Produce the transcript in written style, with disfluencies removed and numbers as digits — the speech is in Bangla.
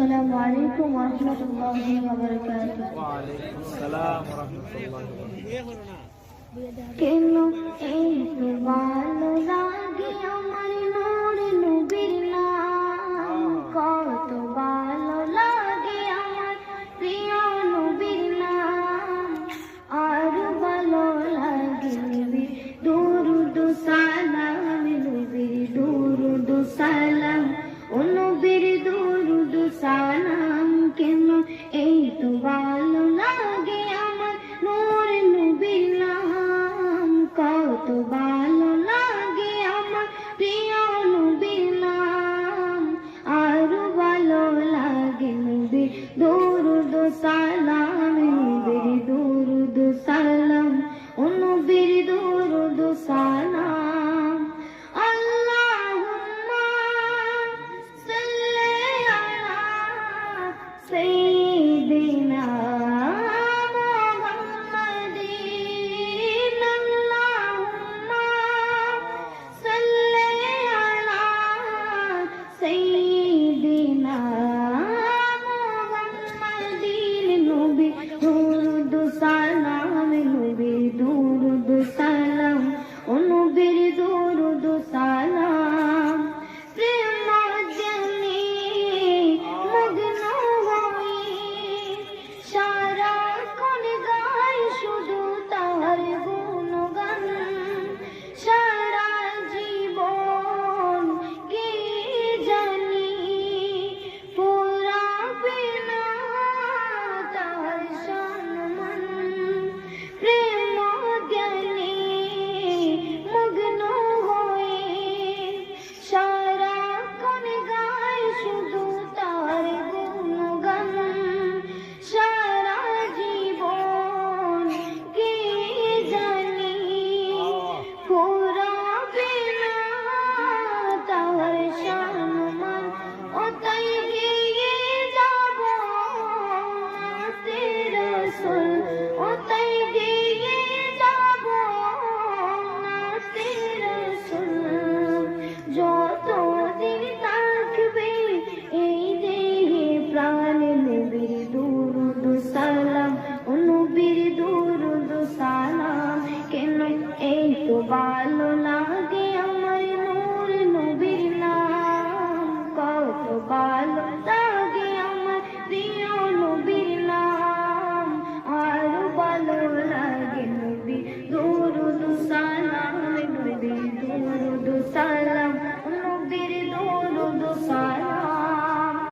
আসসালামু আলাইকুম ওয়া রাহমাতুল্লাহি ওয়া বারাকাতুহু। ওয়া আলাইকুম আসসালাম ওয়া রাহমাতুল্লাহি ওয়া বারাকাতুহু। কেন একটু ভালো লাগে আমার নূর নবীর নাম, কত ভালো লাগে আমার প্রিয় নবীর নাম, আর ভালো লাগে নবীর দুরূদ সালাম, নবীর দুরূদ সালাম, ও নবীর দুরূদ সালাম। কেন একটু ভালো লাগে আমার নূর নবীর নাম, কত ভালো লাগে আমার প্রিয় নবীর নাম, আরো ভালো লাগে নবীর দুরূদ সালাম, নবীর দুরূদ সালাম, ও নবীর দুরূদ সালাম। আল্লাহুম্মা সাল্লি আলা সাইয়্যিদিনা سيدنا